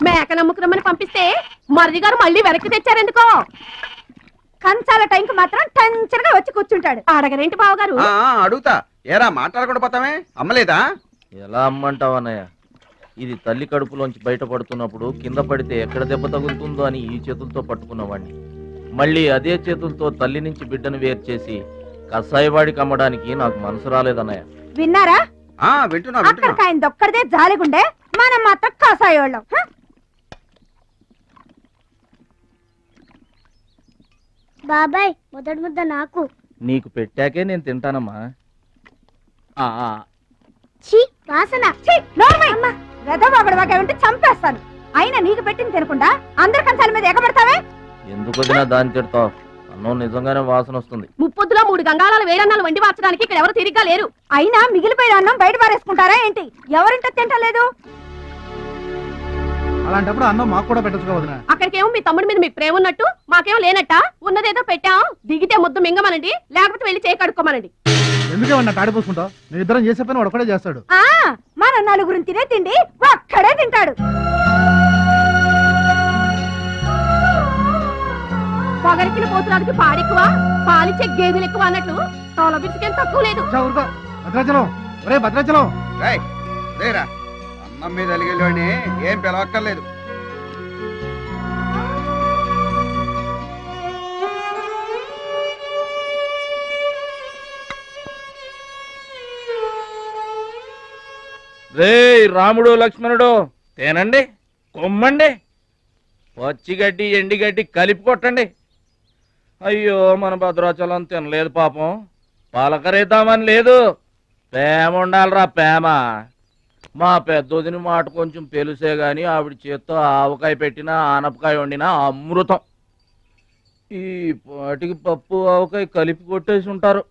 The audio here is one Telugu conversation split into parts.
మేక నమ్ముకురమ్మని పంపిస్తే మరిది గారు మళ్ళీ వెనక్కి తెచ్చారెందుకో. కంచాల టైంకి మాత్రం టెన్షన్గా వచ్చి కూర్చుంటాడు. అడగరేంటి బావగారు? అడుగుతా. ఏరా మాట్లాడకుండా పోతామే? అమ్మలేదా? ఎలా అమ్మంటావు అన్నయ్య? ఇది తల్లి కడుపులోంచి బయటపడుతున్నప్పుడు కింద పడితే ఎక్కడ దెబ్బ తగులుతుందో అని ఈ చేతులతో పట్టుకున్నవాడిని. మళ్ళీ అదే చేతులతో తల్లి నుంచి బిడ్డను వేరు చేసి కసాయివాడికి అమ్మడానికి నాకు మనసు రాలేదన్నయ్య. విన్నారా? వింటున్నా. అక్కడికి ఆయన దొక్కడిదే జాలిగుండే, మనం మాత్రం కసాయోళ్ళం. బాబాయ్ మొదటి ముద్ద నాకు. నీకు పెట్టాకే నేను తింటానమ్మా. వాసన ఉంటే చంపేస్తాను. అయినా నీకు పెట్టింది తినకుండా అందరి కంచాల మీద ఎగబడతావే? ఎందుకు వదినా దాన్ని తిడతావు? అన్నం నిజంగానే వాసన వస్తుంది. ముప్పొద్దులో 3 గంగాళాల వేడన్నాలు వండి మార్చడానికి ఇక్కడ ఎవరు తిరిగ్గా లేరు. అయినా మిగిలిపోయిన అన్నం బయట పారేసుకుంటారా ఏంటి? ఎవరింట తింటలేదు? అలాంటప్పుడు అన్నం మాకు కూడా పెట్టచ్చు వదినా. అక్కడికేమో మీ తమ్ముడి మీద మీకు ప్రేమ ఉన్నట్టు, మాకేమో లేనట్ట. ఉన్నదేదో పెట్టాం, దిగితే ముద్దు మింగమనండి, లేకపోతే వెళ్ళి చేయి కడుక్కోమనండి. ఎందుకేమన్నా తాడిపోసుకుంటావు? నేను ఇద్దరం చేసే పని వాడు ఒకటే చేస్తాడు. మన నలుగురిని తినే తిండి ఒక్కడే తింటాడు. పొగరికిన పోతురానికి పాడెక్కువ, పాలిచ్చే గేదెలు ఎక్కువ అన్నట్లు తోల బిడ్డకేం తక్కువ లేదు. భద్రాచలం, ఒరే భద్రాచలం, అన్నం మీద అలిగేలోని ఏం పిలవక్కర్లేదు. రే రాముడు లక్ష్మణుడు, తేనండి, కొమ్మండి, పచ్చిగడ్డి ఎండిగడ్డి కలిపి కొట్టండి. అయ్యో మన భద్రాచలం తినలేదు పాపం. పలకరేద్దామని లేదు, ప్రేమ ఉండాలిరా ప్రేమ. మా పెద్దోదిని మాట కొంచెం పెలుసే గాని ఆవిడ చేత్తో ఆవకాయ పెట్టినా ఆనపకాయ వండినా అమృతం. ఈ పాటికి పప్పు ఆవకాయ కలిపి కొట్టేసి ఉంటారు.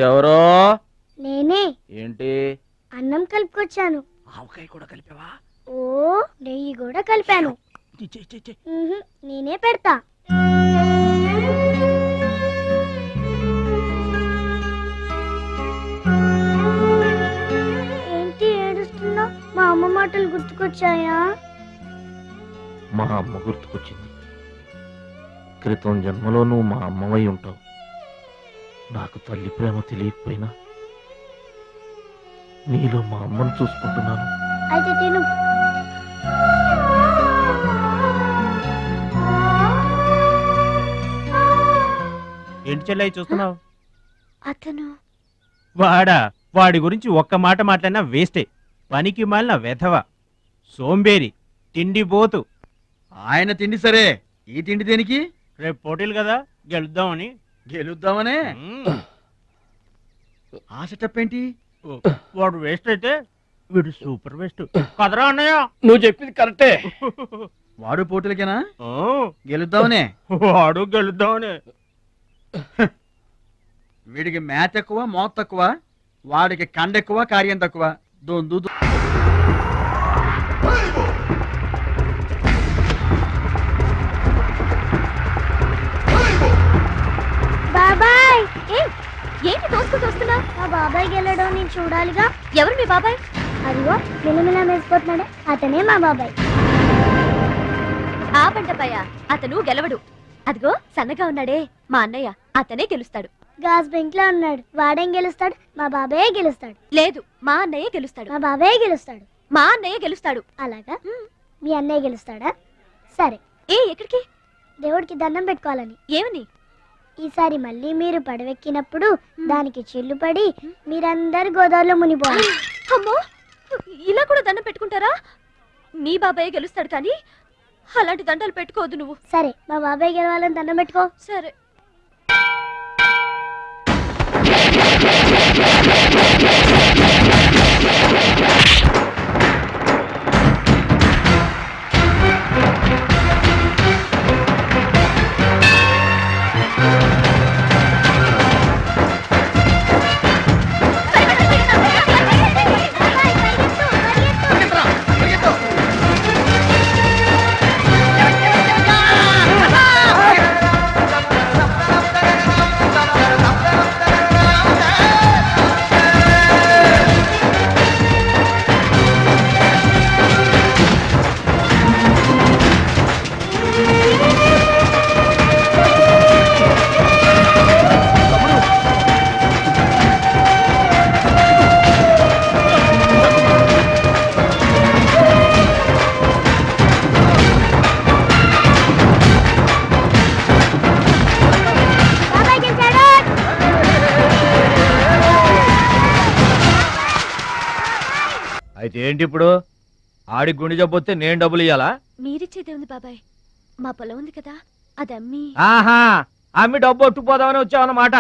ఎవరో? నేనే. ఏంటి? అన్నం కలుపుకొచ్చాను. ఆవకాయ కూడా కలిపావా? ఓ, నెయ్యి కూడా కలిపాను. నేనే పెడతా. ఏంటి ఏడుస్తున్నావు? మా అమ్మ మాటలు గుర్తుకొచ్చాయా? మా అమ్మ గుర్తుకొచ్చింది. క్రితం జన్మలో నువ్వు మా అమ్మవై ఉంటావు. నాకు తల్లి ప్రేమ తెలియకపోయినా నీలో మా అమ్మను చూసుకుంటున్నాను. అయితే తిను. ఏంటి చెల్లై చూస్తున్నావు? అతను వాడి గురించి ఒక్క మాట మాట్లాడినా వేస్టే. పనికి మాలిన వెధవ, సోంబేరి, తిండి పోతు. ఆయన తిండి సరే, ఈ తిండి దేనికి? రేపు పోటీలు కదా, గెలుద్దామని. గెలుద్దామనే? ఆ సెటప్ ఏంటి? వాడు వేస్ట్ అయితే వీడు సూపర్ వేస్ట్ కదరా అన్నయ్య. నువ్వు చెప్పింది కరెక్టే. వాడు పోటీలకేనా? గెలుద్దామనే? వాడు గెలుద్దామనే. వీడికి మ్యాథ్ ఎక్కువ, మోత్ తక్కువ. వాడికి కండ ఎక్కువ, కార్యం తక్కువ. దొందు బాబాయ్. ఏంటి తోసుకుంటూ వస్తున్నా? మా బాబాయ్ గెలడం నేను చూడాలిగా. ఎవరు మీ బాబాయ్? అదిగో మిలమిలా మేసిపోతున్నాడే, అతనే మా బాబాయ్. ఆ పంటపయ్య, అతను గెలవడు. అదిగో సన్నగా ఉన్నాడే మా అన్నయ్య, అతనే గెలుస్తాడు. గాజ్ బెంక్ లో ఉన్నాడు, వాడేం గెలుస్తాడు? మా బాబాయ్ గెలుస్తాడు. లేదు, మా అన్నయ్య గెలుస్తాడు. మా బాబాయ్ గెలుస్తాడు. మా అన్నయ్య గెలుస్తాడు. అలాగా? మీ అన్నయ్య గెలుస్తాడా? సరే. ఎక్కడికి? దేవుడికి దండం పెట్టుకోవాలని. ఏమని? ఈసారి మళ్ళీ మీరు పడవెక్కినప్పుడు దానికి చిల్లు పడి మీరందరు గోదావరిలో మునిపోవాలి. అమ్మో, ఇలా కూడా దండం పెట్టుకుంటారా? మీ బాబాయ్ గెలుస్తాడు కానీ అలాంటి దండాలు పెట్టుకోవద్దు నువ్వు. సరే, మా బాబాయ్ గెలవాలని దండం పెట్టుకో. సరే. అయితే ఏంటి ఇప్పుడు ఆడి గుండె జబ్బొస్తే నేను డబ్బులు ఇయ్యాలా? మీరిచ్చేదే ఉంది బాబాయ్, మా పొలం ఉంది కదా అది అమ్మి. ఆహా, అమ్మి డబ్బు ఒట్టుకుపోదామని వచ్చావన్నమాట.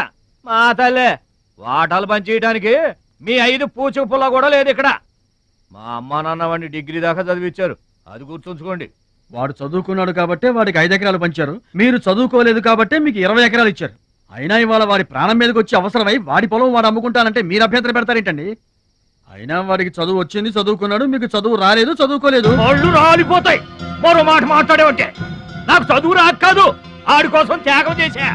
మా తల్లే, వాటాలు పంచేయటానికి మీ 5 పూచకు పుల్ల కూడా లేదు ఇక్కడ. మా అమ్మ నాన్న వాడిని డిగ్రీ దాకా చదివించారు, అది గుర్తుంచుకోండి. వాడు చదువుకున్నాడు కాబట్టి వాడికి 5 ఎకరాలు పంచారు, మీరు చదువుకోలేదు కాబట్టి మీకు 20 ఎకరాలు ఇచ్చారు. అయినా ఇవాళ వాడి ప్రాణం మీదకి వచ్చి అవసరమై వాడి పొలం వాడు అమ్ముకుంటానంటే మీరు అభ్యంతరం పెడతారేంటండి? అయినా వాడికి చదువు వచ్చింది, చదువుకున్నాడు, మీకు చదువు రాలేదు, చదువుకోలేదు. ఒళ్ళు రాలిపోతాయి మరో మాట మాట్లాడేవంటే. నాకు చదువు రాక కాదు, ఆడి కోసం త్యాగం చేశా.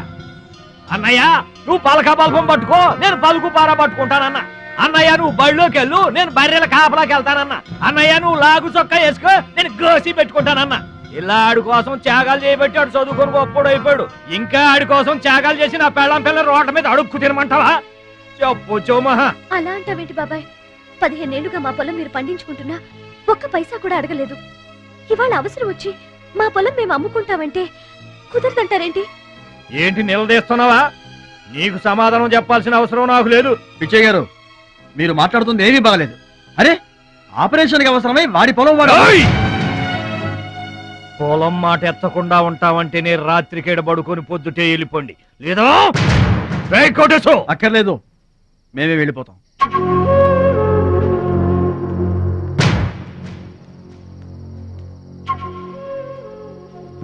అన్నయ్య నువ్వు పలక బల్పం పట్టుకో, నేను పలుకు పార పట్టుకుంటానన్న. అన్నయ్య నువ్వు బళ్ళోకి వెళ్ళు, నేను బర్రెల కాపలాకి వెళ్తానన్న. అన్నయ్య నువ్వు లాగు చొక్కా వేసుకో, నేను గోసి పెట్టుకుంటానన్న. ఇలా ఆడి కోసం త్యాగాలు చేయబట్టి ఆడు చదువుకొని గొప్పడు అయిపోయాడు. ఇంకా ఆడి కోసం త్యాగాలు చేసి నా పెళ్ళం పిల్ల రోడ్ల మీద అడుక్కు తినమంటావా? చెప్పు చోమహా. అలా అంటావేంటి బాబాయ్? 15 ఏళ్లుగా మా పొలం మీరు పండించుకుంటున్నా ఒక్క పైసా కూడా అడగలేదు. ఇవాళ అవసరం వచ్చి మా పొలం మేము అమ్ముకుంటామంటే కుదరదంటారేంటి? ఏంటి నిలదీస్తున్నావా? నీకు సమాధానం చెప్పాల్సిన అవసరం నాకు లేదు. పిచ్చయ్య గారు, మీరు మాట్లాడుతుంది ఏమీ బాగలేదు. అరే, ఆపరేషన్కి అవసరమై వాడి పొలం వాడు. ఓయ్! పొలం మాట ఎత్తకుండా ఉంటావంటే నేను రాత్రికేడ పడుకొని పొద్దుటే వెళ్ళిపోండి, లేదా కొట్టేసు. అక్కర్లేదు, మేమే వెళ్ళిపోతాం.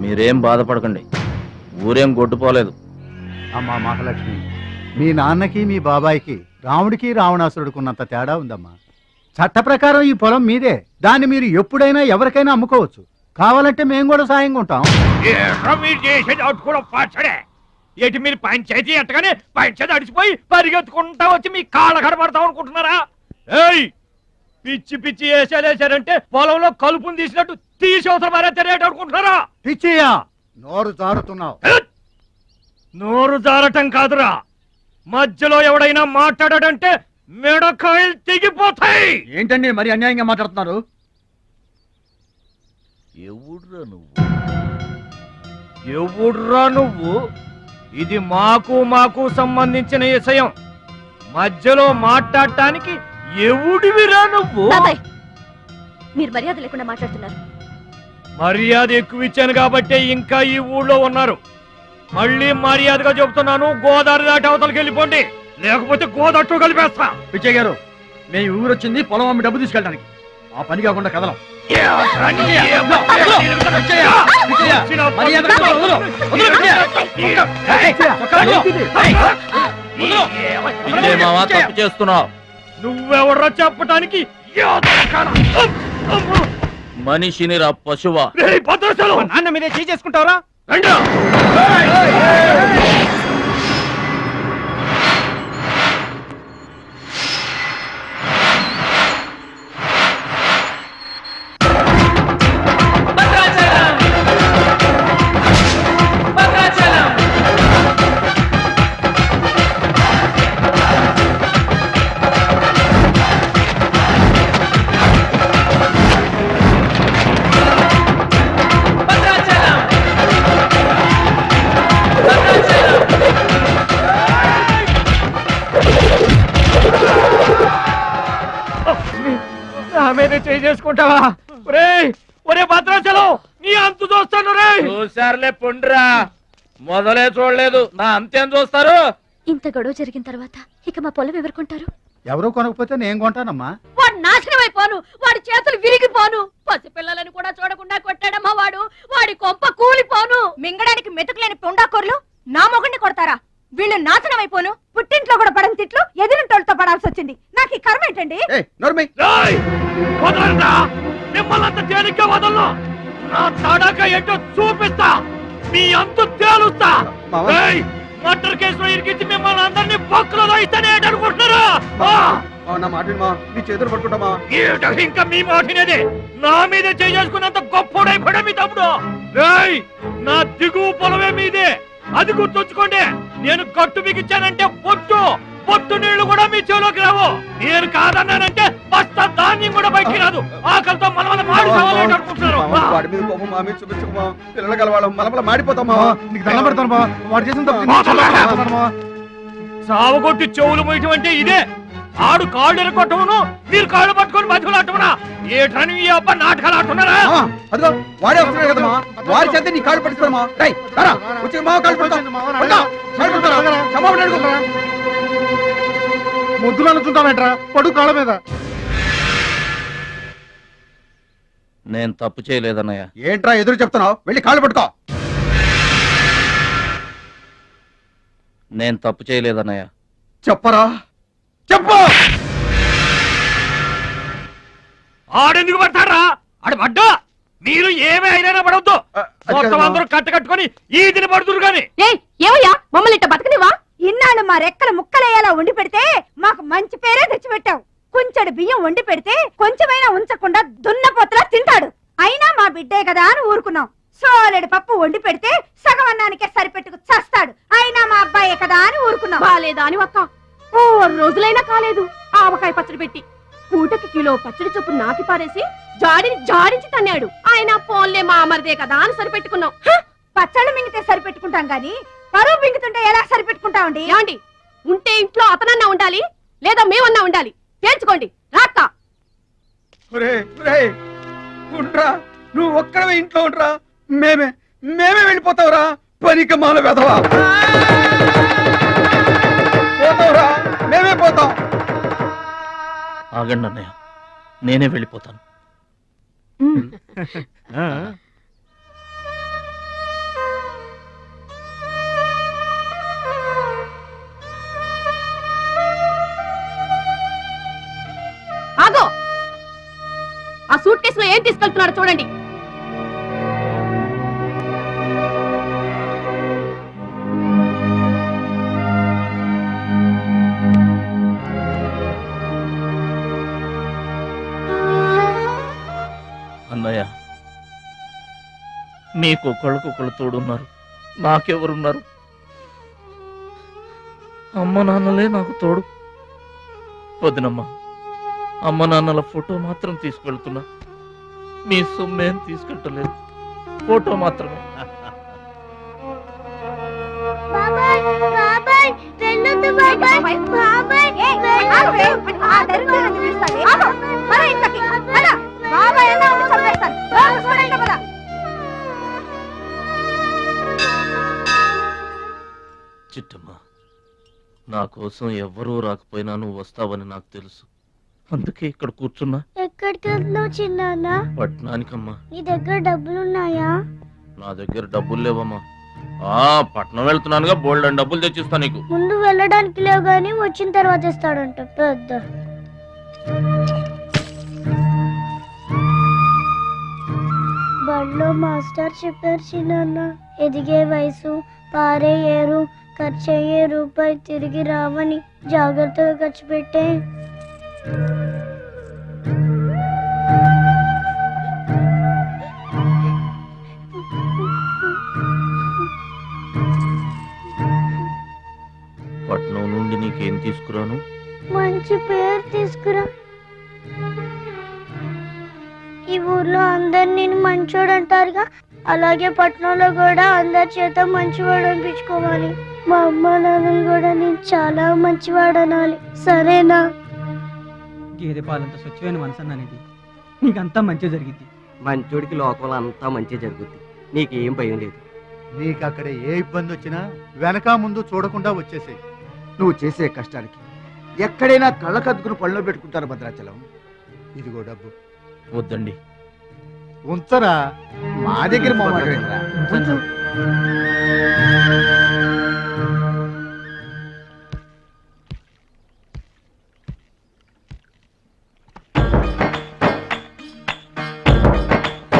మీరేం బాధపడకండి, ఊరేం గొడ్డుపోలేదు. అమ్మా మహాలక్ష్మి, మీ నాన్నకి మీ బాబాయికి రాముడికి రావణాసురుడుకున్నంత తేడా ఉందమ్మా. చట్ట ప్రకారం ఈ పొలం మీదే, దాన్ని మీరు ఎప్పుడైనా ఎవరికైనా అమ్ముకోవచ్చు. కావాలంటే మేము కూడా సాయంగా ఉంటాం. మీరు చేసేది అటు కూడా పాచడే. ఏంటి మీరు పంచాయతీ ఎట్టగానే పంచాయతీ అడిచిపోయి పరిగెత్తుకుంటా వచ్చి మీ కాళ్ళ కడబడతాం అనుకుంటున్నారా? ఏయ్, పిచ్చి పిచ్చి వేసారంటే పొలంలో కలుపుని తీసినట్టు తీసి అవసరం మరే తెలియట అనుకుంటున్నారా? పిచ్చియా, నోరు జారుతున్నావు. నోరు జారటం కాదురా, మధ్యలో ఎవడైనా మాట్లాడాడంటే మెడకాయలు తెగిపోతాయి. ఏంటండి మరి అన్యాయంగా మాట్లాడుతున్నారు? ఎవడ్రా నువ్వు? ఇది మాకు సంబంధించిన విషయం. మధ్యలో మాట్లాడటానికి ఎవడివిరా నువ్వు? బాబాయ్, మీరు మర్యాద లేకుండా మాట్లాడుతున్నారు. మర్యాద ఎక్కువ ఇచ్చాను కాబట్టే ఇంకా ఈ ఊళ్ళో ఉన్నారు. మళ్ళీ మర్యాదగా చెబుతున్నాను, గోదావరి దాటి అవతలకి వెళ్ళిపోండి, లేకపోతే గోదట్టు కలిపేస్తా. పిచ్చయ్య గారు, మేము ఊరొచ్చింది పొలం అమ్మి డబ్బు తీసుకెళ్ళడానికి, ఆ పని కాకుండా కదలం. తప్పు చేస్తున్నావు. నువ్వెవర్రా చెప్పటానికి? మనిషిని రా పశువా. నాన్న మీదే చేసుకుంటావరా? చేసుకుంటావా? ఒరే భద్రాచలం, నీ అంతు చూస్తాను రే. చూసారులే పొండ్రా, మొదలే చూడలేదు, నా అంతేం చూస్తారు? ఇంత గొడవ జరిగిన తర్వాత ఇక మా పొలం ఎవరుకుంటారు? ఎవరో కొనకపోతే నేను కొంటానమ్మా. వాడు నాశనం అయిపోను, వాడి చేతులు విరిగిపోను, పసిపిల్లలను కూడా చూడకుండా కొట్టాడమ్మా వాడు. వాడి కొంప కూలిపోను. మింగడానికి మెతుకులేని పొండాకొర్లు నా మొగుడిని కొడతారా? వీళ్ళు నాశనం అయిపోను. పుట్టింట్లో కూడా పడని తిట్లు ఎదిరింటోళ్ళతో పడాల్సి వచ్చింది. నాకు ఈ కర్మ ఏంటండి? మిమ్మల్ని అంత తేలిగ్గా వదలను. నా తడక ఏంటో చూపిస్తా, మీ అంతు తేలుస్తా. మర్డర్ కేసులో ఇరికించి మిమ్మల్ని అందరినీ పక్కలో ఇస్తానే అనుకుంటున్నారా? నా మాట నీ చేతులు పట్టుకుంటామా? ఇంకా మీ మాటినేది. నా మీద చేసుకున్నంత గొప్పడైపోయా మీ తమ్ముడు. నా దిగువ పొలమే మీదే, అది గుర్తుంచుకోండి. నేను కట్టు బిగించానంటే పొట్టు నీళ్లు కూడా మీ చెవులోకి రావు. నేను కాదన్నానంటే బస్తా ధాన్యం కూడా బయటికి రాదు. ఆకలితో మనమల మాడి చావాలని అనుకుంటున్నారు. వాడి మీద కోపం మా మీద చూపించమా? పిల్లలు గలవాళ్ళం మనమల మాడిపోతామా? నీకు దండం పెడతాను బా, వాడు చేసిన తప్పు సావగొట్టి చెవులు మోయటం అంటే ఇదే. ఆడు కాళ్ళు ఎరగొట్టమును మీరు కాళ్ళు పట్టుకొని మధ్యలో అట్టమనా ఏటని ఈ అబ్బ నాటకాలు ఆడుతున్నారా మావా, అదిగో వాడే వస్తున్నాడు కదమ్మా వాడి చేత నీ కాళ్ళు పట్టిస్తామా రై రారా వచ్చి మావ కాళ్ళు పడతాం ముద్దులు అనుకుంటామేట్రా పడు కాళ్ళ మీద. నేను తప్పు చేయలేదన్నయ్య. ఏంట్రా ఎదురు చెప్తున్నావు వెళ్ళి కాళ్ళు పట్టుకో. నేను తప్పు చేయలేదన్నయ్య. చెప్పరా చెప్పు. ఆడెందుకు పడతారా ఆడు పడ్డా మీరు ఏమీ అయినా పడవద్దు. మొత్తం అందరూ కట్టుకొని ఈ దిన పడుతురు గాని. ఏమయ్యా మమ్మల్ని ఇట్ట బతకనివా? ఇన్నాళ్ళు మా రెక్కల ముక్కలయ్యేలా వండి పెడితే మాకు మంచి పేరే తెచ్చిపెట్టావు. కొంచెడు బియ్యం వండి పెడితే కొంచెమైనా ఉంచకుండా దున్నపోతలా తింటాడు. అయినా మా బిడ్డే కదా అని ఊరుకున్నాం. సోలెడు పప్పు వండి పెడితే సగం అన్నానికే సరిపెట్టుకు చస్తాడు. అయినా మా అబ్బాయే కదా అని ఊరుకున్నాం. బాలేదా అని ఒక్క ఓ రోజులైనా కాలేదు ఆవకాయ పచ్చడి పెట్టి పూటకి కిలో పచ్చడి చొప్పు నాకి పారేసి జాడించి తన్నాడు. ఆయన పోన్లే మా అమరదే కదా అని సరిపెట్టుకున్నాం. పచ్చళ్ళు మింగితే సరిపెట్టుకుంటాం గాని పరువు మింగుతుంటే ఎలా సరిపెట్టుకుంటామండి? ఏమండి ఉంటే ఇంట్లో అతనన్నా ఉండాలి లేదా మేమన్నా ఉండాలి. తేల్చుకోండి రాక్క. ఉండరా నువ్వు ఒక్కడవే ఇంట్లో ఉండరా. మేమే వెళ్ళిపోతావురా పనికి మాల వెధవా. పోతావురా మేమే పోతాం. ఆగండి అన్నయ్య నేనే వెళ్ళిపోతాను. ఆగో ఆ సూట్ కేసులో ఏం తీసుకెళ్తున్నారో చూడండి. అన్నయ్య మీకు ఒకళ్ళకొకళ్ళు తోడున్నారు, నాకెవరున్నారు? అమ్మ నాన్నలే నాకు తోడు. వదినమ్మా అమ్మ నాన్నల ఫోటో మాత్రం తీసుకెళ్తున్నా. మీ సొమ్మేం తీసుకెళ్ళలేదు, ఫోటో మాత్రమే. బాబాయ్ బాబాయ్ వెళ్ళొద్దు బాబాయ్ బాబాయ్ చిట్టమ్మ నా కోసం ఎవ్వరూ రాకపోయినా నువ్వు వస్తావని నాకు తెలుసు. అందుకే ఇక్కడ కూర్చున్నా. ఎక్కడికి వెళ్తున్నావు చిన్నాన్న? పట్నానికమ్మా. నీ దగ్గర డబ్బులున్నాయా? నా దగ్గర డబ్బులు లేవమ్మా. పట్నం వెళ్తున్నానుగా బోల్డ్ అని డబ్బులు తెచ్చిస్తా నీకు. ముందు వెళ్ళడానికి లేవు గాని వచ్చిన తర్వాత ఇస్తాడంట పెద్ద. బడిలో మాస్టర్ చెప్పారు చిన్నాన్న ఎదిగే వయసు పారే ఏరు ఖర్చయ్యే రూపాయి తిరిగి రావని. జాగ్రత్తగా ఖర్చు పెట్టే. పట్నం నుండి నీకేం తీసుకురాను? మంచి పేరు తీసుకురా. ఈ ఊర్లో అందరు నేను మంచోడు అంటారుగా, అలాగే పట్నంలో కూడా అందరి చేత మంచివాడు అనిపించుకోవాలి. మా అమ్మ నాన్నలు కూడా నేను చాలా మంచివాడు అనాలి. సరేనా? గేదె పాలంత స్వచ్ఛమైన మనసు అన్నానిది. నీకంతా మంచి జరిగింది. మంచోడికి లోకంలో అంతా మంచి జరుగుద్ది. నీకేం భయం లేదు. నీకు అక్కడ ఏ ఇబ్బంది వచ్చినా వెనక ముందు చూడకుండా వచ్చేసేయ్. నువ్వు చేసే కష్టానికి ఎక్కడైనా కళ్ళకద్దుకుని పళ్ళలో పెట్టుకుంటారు భద్రాచలం. ఇదిగో డబ్బు వద్దండి. ఉంచరా. మా దగ్గర